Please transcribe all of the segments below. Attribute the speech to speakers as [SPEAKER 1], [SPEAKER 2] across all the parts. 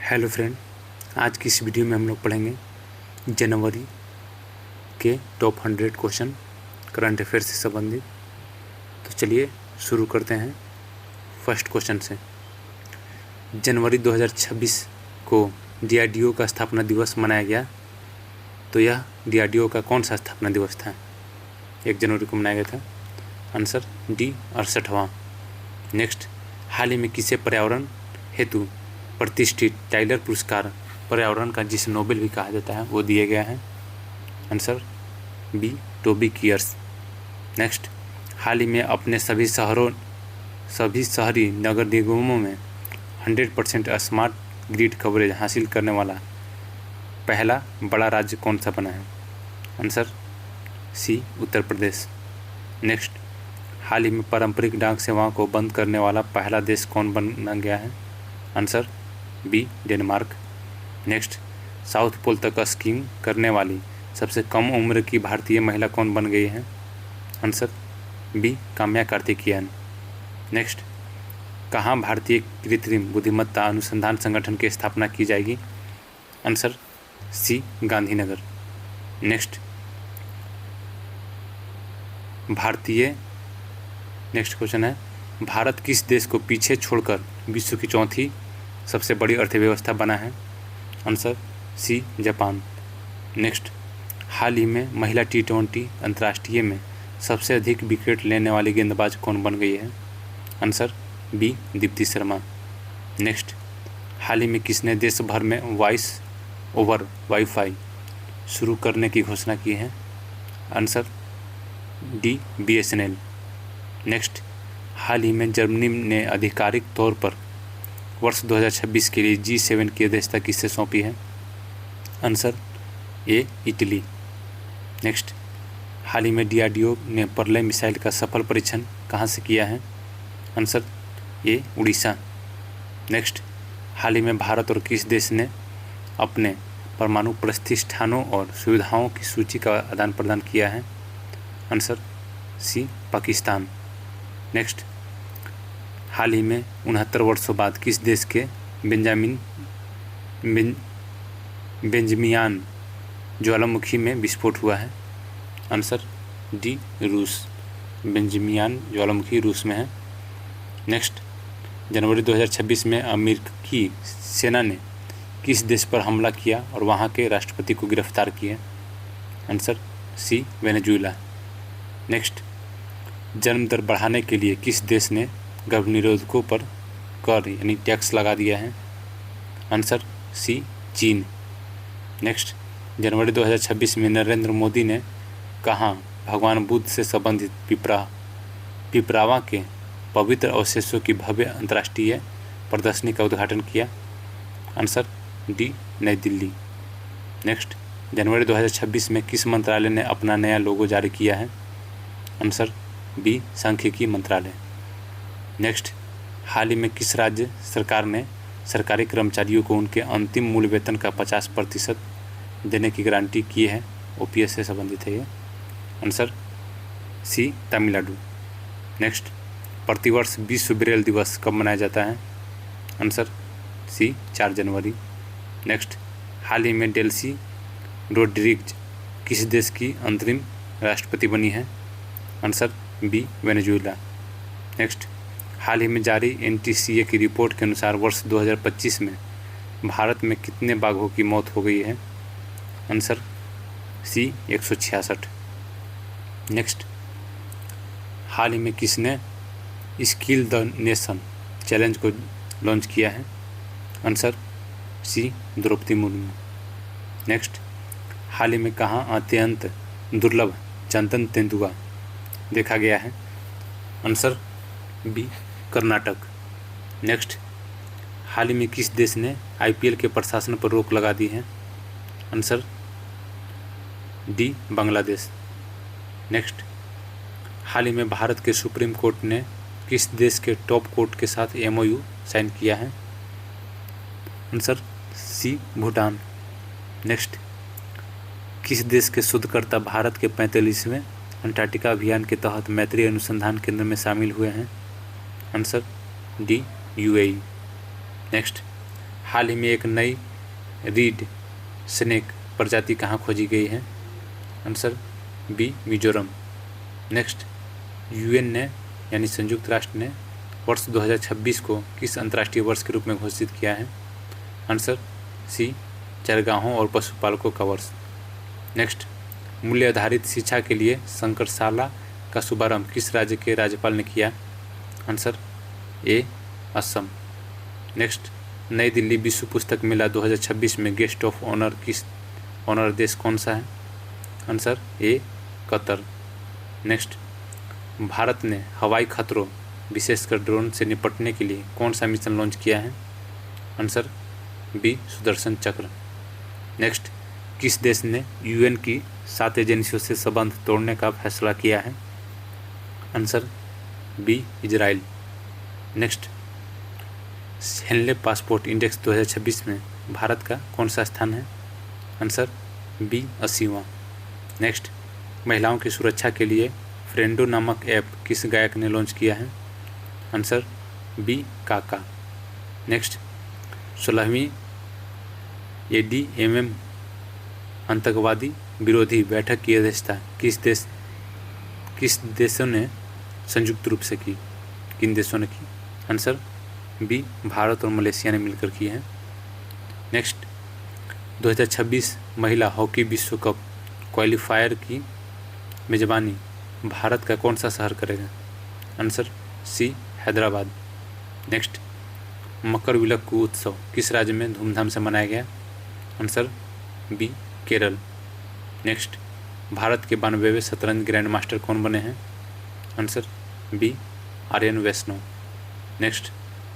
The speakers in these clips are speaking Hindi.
[SPEAKER 1] हेलो फ्रेंड, आज की इस वीडियो में हम लोग पढ़ेंगे जनवरी के टॉप 100 क्वेश्चन करंट अफेयर से संबंधित। तो चलिए शुरू करते हैं फर्स्ट क्वेश्चन से। जनवरी 2026 को DRDO का स्थापना दिवस मनाया गया, तो यह DRDO का कौन सा स्थापना दिवस था? 1 जनवरी को मनाया गया था। आंसर डी 68वां। नेक्स्ट, हाल ही में किसे पर्यावरण हेतु प्रतिष्ठित टाइलर पुरस्कार, पर्यावरण का जिसे नोबेल भी कहा जाता है, वो दिए गया है? Answer B Toby Kiers. Next, हाल ही में अपने सभी शहरी नगर निगमों में 100% स्मार्ट ग्रिड कवरेज हासिल करने वाला पहला बड़ा राज्य कौन सा बना है? आंसर सी उत्तर प्रदेश। नेक्स्ट, हाल ही में पारंपरिक डाक सेवाओं को बंद करने वाला पहला देश कौन बना गया है? Answer B Denmark. Next, south pole तक स्कीइंग करने वाली सबसे कम उम्र की भारतीय महिला कौन बन गई है? Answer B Kamya Karthikeyan. Next, कहाँ भारतीय कृत्रिम बुद्धिमत्ता अनुसंधान संगठन की स्थापना की जाएगी? Answer C Gandhinagar. Next question है, भारत किस देश को पीछे छोड़कर विश्व की चौथी सबसे बड़ी अर्थव्यवस्था बना है? Answer C Japan. नेक्स्ट, हाल ही में महिला T20 अंतर्राष्ट्रीय में सबसे अधिक विकेट लेने वाली गेंदबाज कौन बन गई है? Answer B Deepti Sharma. Next, हाल ही में किसने देश भर में वॉइस ओवर वाईफाई शुरू करने की घोषणा की है? Answer D BSNL। नेक्स्ट, हाल ही में जर्मनी ने आधिकारिक तौर पर वर्ष 2026 के लिए G7 की अध्यक्षता किससे सौंपी है? Answer A Italy. नेक्स्ट, हाल ही में DRDO ने प्रलय मिसाइल का सफल परीक्षण कहाँ से किया है? Answer A Orissa. नेक्स्ट, हाल ही में भारत और किस देश ने अपने परमाणु प्रतिष्ठानों और सुविधाओं की सूची का आदान प्रदान किया है? Answer C Pakistan. नेक्स्ट, हाल ही में 69 वर्षों बाद किस देश के बेंजमियान ज्वालामुखी में विस्फोट हुआ है? आंसर डी रूस। बेंजमियान ज्वालामुखी रूस में है। नेक्स्ट, जनवरी 2026 में अमेरिकी सेना ने किस देश पर हमला किया और वहां के राष्ट्रपति को गिरफ्तार किया? Answer C Venezuela. नेक्स्ट, जन्म दर बढ़ाने के लिए किस देश ने गर्भनिरोधकों पर कर यानी टैक्स लगा दिया है? आंसर सी चीन। नेक्स्ट, जनवरी 2026 में नरेंद्र मोदी ने कहाँ भगवान बुद्ध से संबंधित पिपरावा के पवित्र अवशेषों की भव्य अंतर्राष्ट्रीय प्रदर्शनी का उद्घाटन किया? आंसर डी नई दिल्ली। नेक्स्ट, जनवरी 2026 में किस मंत्रालय ने अपना नया लोगो जारी किया है? आंसर बी सांख्यिकी मंत्रालय। नेक्स्ट, हाल ही में किस राज्य सरकार ने सरकारी कर्मचारियों को उनके अंतिम मूल वेतन का 50% देने की गारंटी की है? OPS से संबंधित है ये। Answer C Tamil Nadu. नेक्स्ट, प्रतिवर्ष विश्व ब्रेल दिवस कब मनाया जाता है? आंसर सी 4 जनवरी। नेक्स्ट, हाल ही में डेल्सी रोड्रिग्ज किस देश की अंतरिम राष्ट्रपति बनी है? Answer B Venezuela. नेक्स्ट, हाल ही में जारी NTCA की रिपोर्ट के अनुसार वर्ष 2025 में भारत में कितने बाघों की मौत हो गई है? आंसर सी 166। नेक्स्ट, हाल ही में किसने स्किल द नेशन चैलेंज को लॉन्च किया है? Answer C Droupadi Murmu. Next, हाल ही में कहाँ अत्यंत दुर्लभ चंदन तेंदुआ देखा गया है? Answer B Karnataka. नेक्स्ट, हाल ही में किस देश ने IPL के प्रशासन पर रोक लगा दी है? Answer D Bangladesh. नेक्स्ट, हाल ही में भारत के सुप्रीम कोर्ट ने किस देश के टॉप कोर्ट के साथ MOU साइन किया है? आंसर सी भूटान। नेक्स्ट, किस देश के शोधकर्ता भारत के 45वें अंटार्कटिका अभियान के तहत मैत्री अनुसंधान केंद्र में शामिल हुए हैं? Answer D UAE। नेक्स्ट, हाल ही में एक नई रीड स्नेक प्रजाति कहाँ खोजी गई है? Answer B Mizoram. Next, UN ने यानी संयुक्त राष्ट्र ने वर्ष 2026 को किस अंतर्राष्ट्रीय वर्ष के रूप में घोषित किया है? आंसर सी चरगाहों और पशुपालकों का वर्ष। नेक्स्ट, मूल्य आधारित शिक्षा के लिए संकरशाला का शुभारंभ किस राज्य के राज्यपाल ने किया? Answer A Assam. नेक्स्ट, नई दिल्ली विश्व पुस्तक मेला 2026 में गेस्ट ऑफ ऑनर देश कौन सा है? Answer A Qatar. Next, Bharat ने हवाई खतरों विशेषकर ड्रोन से निपटने के लिए कौन सा मिशन लॉन्च किया है? आंसर बी सुदर्शन चक्र। नेक्स्ट, किस देश ने यूएन की 7 एजेंसियों से संबंध तोड़ने का फैसला किया है? Answer B Israel. Next, Henley passport index 2026 में भारत का कौन सा स्थान है? Answer B 80वां। नेक्स्ट, महिलाओं की सुरक्षा के लिए फ्रेंडो नामक ऐप किस गायक ने लॉन्च किया है? आंसर बी काका। नेक्स्ट, 16वीं ADMM आतंकवादी विरोधी बैठक की अध्यक्षता किस देशों ने संयुक्त रूप से की? किन देशों ने की? आंसर बी भारत और मलेशिया ने मिलकर की है। नेक्स्ट, 2026 महिला हॉकी विश्व कप क्वालिफायर की मेजबानी भारत का कौन सा शहर करेगा? Answer C Hyderabad. Next, Makaravilakku उत्सव किस राज्य में धूमधाम से मनाया गया? Answer B Kerala. Next, Bharat के 92वें शतरंज ग्रैंड मास्टर कौन बने हैं? Answer B Aryan Vaishnav. Next,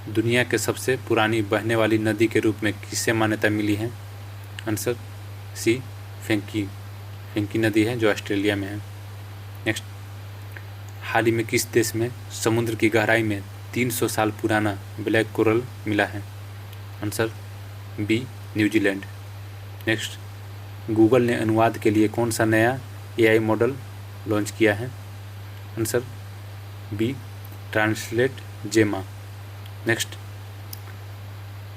[SPEAKER 1] दुनिया के सबसे पुरानी बहने वाली नदी के रूप में किसे मान्यता मिली है? आंसर सी फेंकी नदी है जो ऑस्ट्रेलिया में है। नेक्स्ट, हाल ही में किस देश में समुद्र की गहराई में 300 साल पुराना ब्लैक कोरल मिला है? Answer B New Zealand. Next, Google ने अनुवाद के लिए कौन सा नया AI मॉडल लॉन्च किया है? आंसर बी ट्रांसलेट जेमा। नेक्स्ट,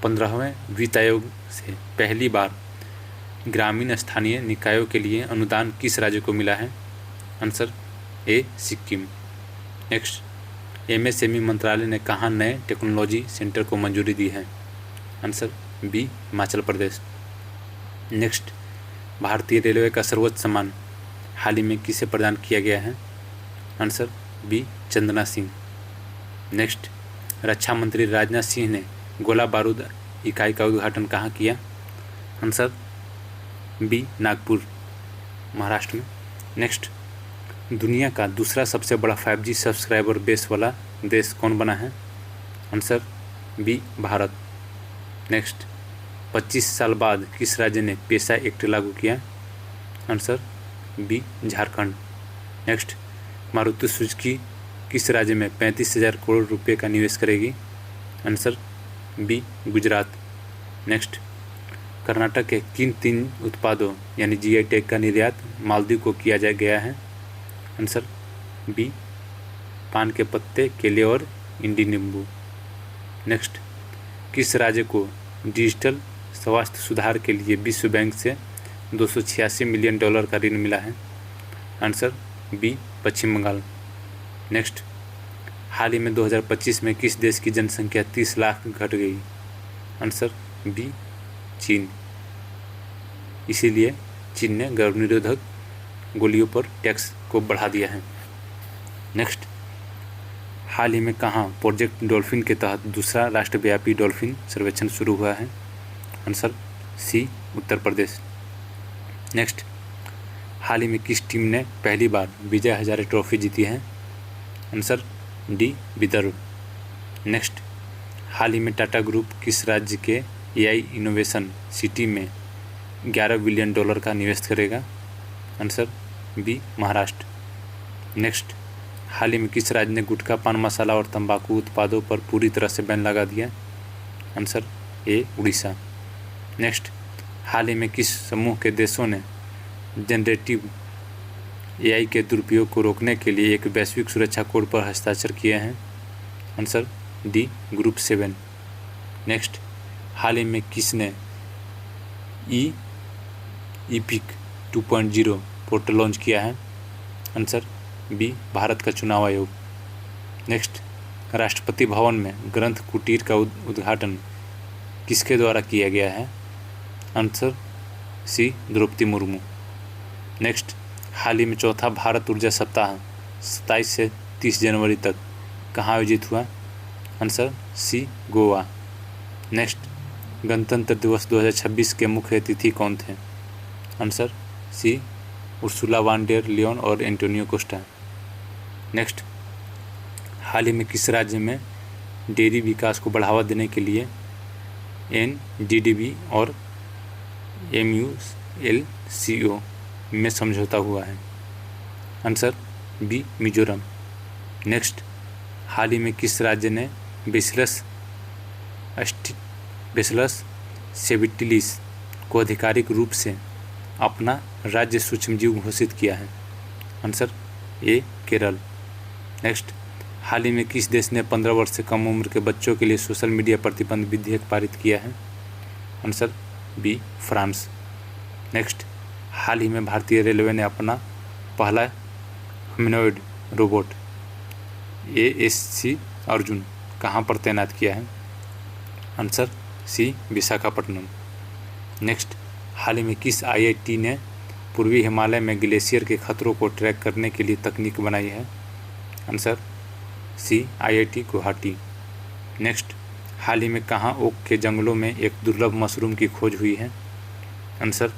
[SPEAKER 1] 15वें वित्त आयोग से पहली बार ग्रामीण स्थानीय निकायों के लिए अनुदान किस राज्य को मिला है? Answer A Sikkim. Next, MSME मंत्रालय ने कहाँ नए टेक्नोलॉजी सेंटर को मंजूरी दी है? Answer B Himachal Pradesh. Next, भारतीय रेलवे का सर्वोच्च सम्मान हाल ही में किसे प्रदान किया गया है? Answer B Chandana Singh. Next, रक्षा मंत्री राजनाथ सिंह ने गोला बारूद इकाई का उद्घाटन कहाँ किया? आंसर बी नागपुर महाराष्ट्र में। नेक्स्ट, दुनिया का दूसरा सबसे बड़ा 5G सब्सक्राइबर बेस वाला देश कौन बना है? Answer B Bharat. नेक्स्ट, 25 साल बाद किस राज्य ने पेशा एक्ट लागू किया? Answer B Jharkhand. Next, Maruti Suzuki किस राज्य में 35,000 करोड़ रुपए का निवेश करेगी? Answer B Gujarat. Next, Karnataka के किन 3 उत्पादों यानी GI टैग का निर्यात मालदीव को किया गया है? आंसर बी पान के पत्ते, केले और इंडी नींबू। नेक्स्ट, किस राज्य को डिजिटल स्वास्थ्य सुधार के लिए विश्व बैंक से $286 मिलियन का ऋण मिला है? आंसर बी पश्चिम बंगाल। नेक्स्ट, हाल ही में 2025 में किस देश की जनसंख्या 30 लाख घट गई? आंसर बी चीन। इसीलिए चीन ने गर्भनिरोधक गोलियों पर टैक्स को बढ़ा दिया है। नेक्स्ट, हाल ही में कहाँ प्रोजेक्ट डॉल्फिन के तहत दूसरा राष्ट्रव्यापी डॉल्फिन सर्वेक्षण शुरू हुआ है? आंसर सी उत्तर प्रदेश। नेक्स्ट, हाल ही में किस टीम ने पहली बार विजय हजारे ट्रॉफी जीती है? Answer D Vidarbha. नेक्स्ट, हाल ही में टाटा ग्रुप किस राज्य के AI इनोवेशन सिटी में $11 बिलियन का निवेश करेगा? Answer B Maharashtra. नेक्स्ट, हाल ही में किस राज्य ने गुटखा, पान मसाला और तंबाकू उत्पादों पर पूरी तरह से बैन लगा दिया? Answer A Orissa. नेक्स्ट, हाल ही में किस समूह के देशों ने जनरेटिव AI के दुरुपयोग को रोकने के लिए एक वैश्विक सुरक्षा कोड पर हस्ताक्षर किए हैं? Answer D group 7। नेक्स्ट, हाल ही में किसने ईपिक 2.0 पोर्टल लॉन्च किया है? आंसर बी भारत का चुनाव आयोग। नेक्स्ट, राष्ट्रपति भवन में ग्रंथ कुटीर का उद्घाटन किसके द्वारा किया गया है? Answer C Droupadi Murmu. Next, हाल ही में चौथा भारत ऊर्जा सप्ताह 27 से 30 जनवरी तक कहाँ आयोजित हुआ? Answer C Goa. नेक्स्ट, गणतंत्र दिवस 2026 के मुख्य अतिथि कौन थे? Answer C Ursula von der Leyen और एंटोनियो कोस्टा। नेक्स्ट, हाल ही में किस राज्य में डेयरी विकास को बढ़ावा देने के लिए NDDB और MULCO में समझौता हुआ है? Answer B Mizoram. नेक्स्ट, हाल ही में किस राज्य ने बेसिलस सेबिटिलिस को आधिकारिक रूप से अपना राज्य सूक्ष्मजीव घोषित किया है? Answer A Kerala. नेक्स्ट, हाल ही में किस देश ने 15 वर्ष से कम उम्र के बच्चों के लिए सोशल मीडिया प्रतिबंध विधेयक पारित किया है? Answer B France. नेक्स्ट, हाल ही में भारतीय रेलवे ने अपना पहला ह्यूमनॉइड रोबोट ASC अर्जुन कहाँ पर तैनात किया है? Answer C Visakhapatnam. नेक्स्ट, हाल ही में किस IIT ने पूर्वी हिमालय में ग्लेशियर के खतरों को ट्रैक करने के लिए तकनीक बनाई है? Answer C IIT Guwahati. Next, हाल ही में कहाँ ओक के जंगलों में एक दुर्लभ मशरूम की खोज हुई है? Answer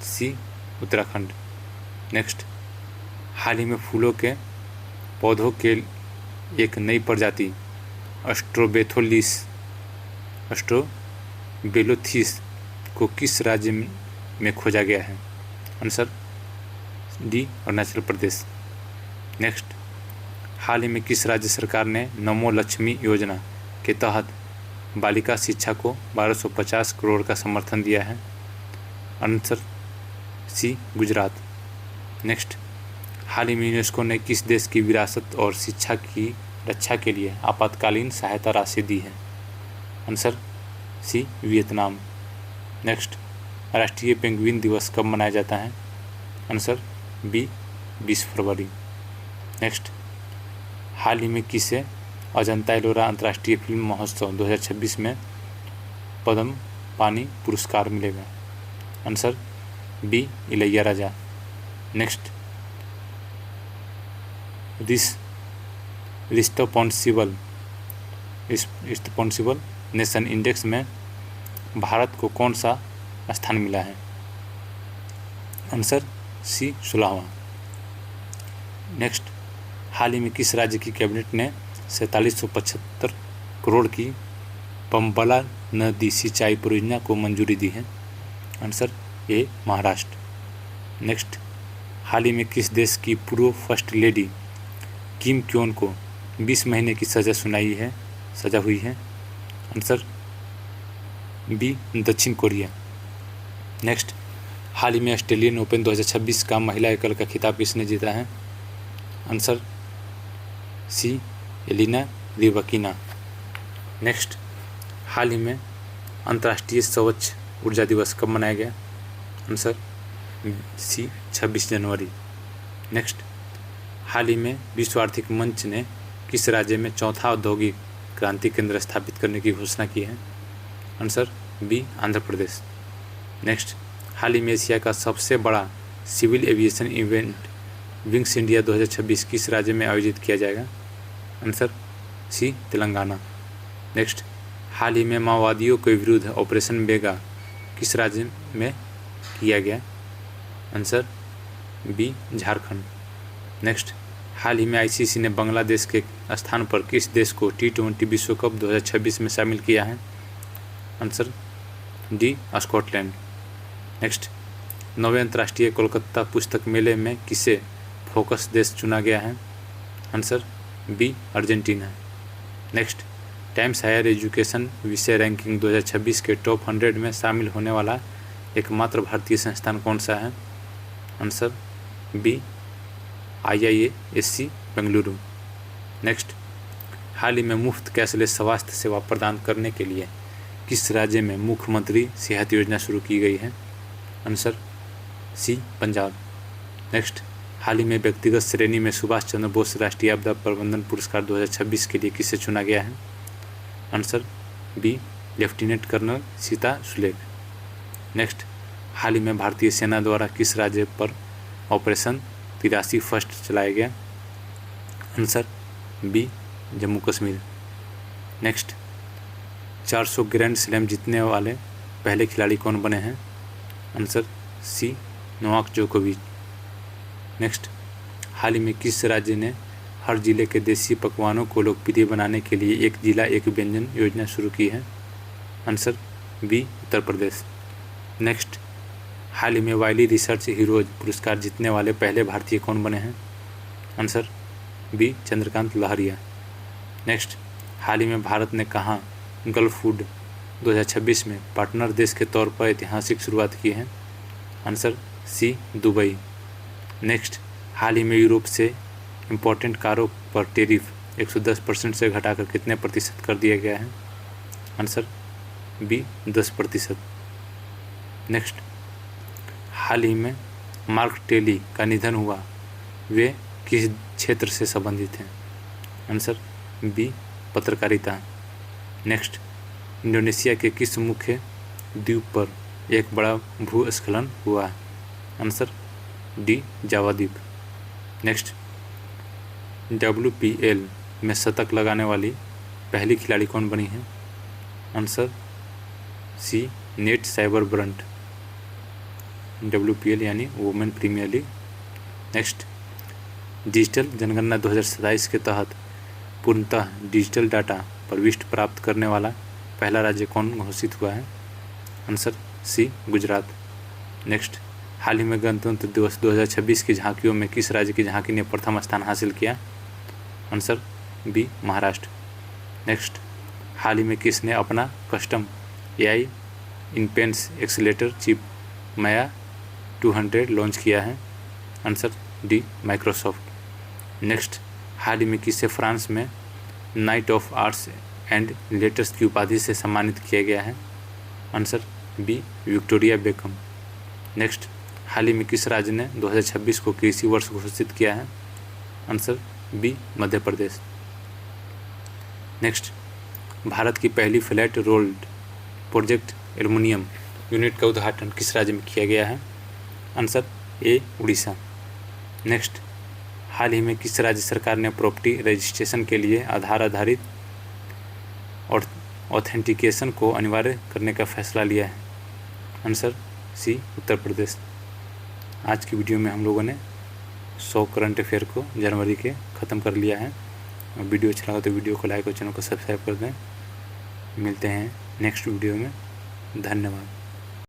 [SPEAKER 1] C Uttarakhand. नेक्स्ट, हाल ही में फूलों के पौधों के एक नई प्रजाति एस्ट्रोबेलोथिस को किस राज्य में खोजा गया है? Answer D Arunachal Pradesh. Next, हाल ही में किस राज्य सरकार ने नमो लक्ष्मी योजना के तहत बालिका शिक्षा को 1250 करोड़ का समर्थन दिया है? Answer C Gujarat. नेक्स्ट, हाल ही में यूनेस्को ने किस देश की विरासत और शिक्षा की रक्षा के लिए आपातकालीन सहायता राशि दी है? Answer C Vietnam. नेक्स्ट, राष्ट्रीय पेंगुइन दिवस कब मनाया जाता है? आंसर बी 20 फरवरी। नेक्स्ट, हाल ही में किसे अजंता एलोरा अंतर्राष्ट्रीय फिल्म महोत्सव 2026 में पद्म पानी पुरस्कार मिलेगा? Answer B Ilaiyaraaja. Next, responsible nation index में भारत को कौन सा स्थान मिला है? आंसर सी 16वां। नेक्स्ट, हाल ही में किस राज्य की कैबिनेट ने 4775 करोड़ की पंबला नदी सिंचाई परियोजना को मंजूरी दी है? Answer A Maharashtra. नेक्स्ट, हाल ही में किस देश की पूर्व फर्स्ट लेडी किम क्योन को 20 महीने की सजा हुई है? आंसर बी दक्षिण कोरिया। नेक्स्ट, हाल ही में ऑस्ट्रेलियन ओपन 2026 का महिला एकल का खिताब किसने जीता है? Answer C Elina Rybakina. Next, हाल ही में अंतर्राष्ट्रीय स्वच्छ ऊर्जा दिवस कब मनाया गया? आंसर सी 26 जनवरी। नेक्स्ट, हाल ही में विश्व आर्थिक मंच ने किस राज्य में चौथा औद्योगिक क्रांति केंद्र स्थापित करने की घोषणा की है? Answer B Andhra Pradesh. Next, हाल ही में एशिया का सबसे बड़ा civil aviation event wings India 2026 किस राज्य में आयोजित किया जाएगा? Answer C Telangana. नेक्स्ट, हाल ही में माओवादियों के विरुद्ध ऑपरेशन बेगा किस राज्य में किया गया? Answer B Jharkhand. नेक्स्ट, हाल ही में ICC ने बांग्लादेश के स्थान पर किस देश को T20 विश्व कप 2026 में शामिल किया है? Answer D Scotland. नेक्स्ट, 9वें अंतर्राष्ट्रीय कोलकाता पुस्तक मेले में किसे फोकस देश चुना गया है? Answer B Argentina. Next, Times higher education विषय रैंकिंग 2026 के टॉप 100 में शामिल होने वाला एकमात्र भारतीय संस्थान कौन सा है? Answer B IISc Bengaluru. Next, हाल ही में मुफ्त कैशलेस स्वास्थ्य सेवा प्रदान करने के लिए किस राज्य में मुख्यमंत्री सेहत योजना शुरू की गई है? Answer C Punjab. नेक्स्ट, हाल ही में व्यक्तिगत श्रेणी में सुभाष चंद्र बोस राष्ट्रीय आपदा प्रबंधन पुरस्कार 2026 के लिए किसे चुना गया है? Answer B lieutenant colonel Seeta Shelke. Next, हाल ही में भारतीय सेना द्वारा किस राज्य पर ऑपरेशन 83 फर्स्ट चलाया गया? Answer B Jammu Kashmir. Next, 400 grand slam जीतने वाले पहले खिलाड़ी कौन बने हैं? आंसर सी नोवाक जोकोविच। नेक्स्ट, हाल ही में किस राज्य ने हर जिले के देसी पकवानों को लोकप्रिय बनाने के लिए एक जिला एक व्यंजन योजना शुरू की है? Answer B Uttar Pradesh. Next, हाल ही में वाइली रिसर्च हीरोज पुरस्कार जीतने वाले पहले भारतीय कौन बने हैं? आंसर बी चंद्रकांत लहरिया। नेक्स्ट, हाल ही में भारत ने कहाँ गल्फ फूड 2026 में पार्टनर देश के तौर पर ऐतिहासिक शुरुआत की है? Answer C Dubai. नेक्स्ट, हाल ही में यूरोप से इम्पोर्टेंट कारों पर टैरिफ 110% से घटाकर कितने प्रतिशत कर दिया गया है? Answer B 10%। नेक्स्ट, हाल ही में मार्क टेली का निधन हुआ, वे किस क्षेत्र से संबंधित हैं? आंसर बी पत्रकारिता। नेक्स्ट, इंडोनेशिया के किस मुख्य द्वीप पर एक बड़ा भूस्खलन हुआ है? आंसर डी जावा द्वीप। नेक्स्ट, WPL में शतक लगाने वाली पहली खिलाड़ी कौन बनी है? Answer C Nat Sciver Brunt. WPL यानी women premier league. Next, digital जनगणना 2027 के तहत पूर्णतः डिजिटल डाटा प्रविष्टि प्राप्त करने वाला पहला राज्य कौन घोषित हुआ है? Answer C Gujarat. नेक्स्ट, हाल ही में गणतंत्र दिवस 2026 की झांकियों में किस राज्य की झांकी ने प्रथम स्थान हासिल किया? Answer B Maharashtra. नेक्स्ट, हाल ही में किसने अपना custom AI inference accelerator chip Maia 200 launch किया है? Answer D Microsoft. नेक्स्ट, हाल ही में किसे फ्रांस में Knight of Arts and Letters की उपाधि से सम्मानित किया गया है? Answer B Victoria Beckham. Next, हाल ही में किस राज्य ने 2026 को कृषि वर्ष घोषित किया है? Answer B Madhya Pradesh. Next, Bharat की पहली flat rolled project aluminium unit का उद्घाटन किस राज्य में किया गया है? Answer A Orissa. नेक्स्ट, हाल ही में किस राज्य सरकार ने प्रॉपर्टी रजिस्ट्रेशन के लिए आधार आधारित और ऑथेंटिकेशन को अनिवार्य करने का फैसला लिया है? आंसर सी उत्तर प्रदेश। आज की वीडियो में हम लोगों ने 100 करंट अफेयर को जनवरी के ख़त्म कर लिया है। वीडियो अच्छा लगा तो वीडियो को लाइक और चैनल को सब्सक्राइब कर दें। मिलते हैं नेक्स्ट वीडियो में। धन्यवाद।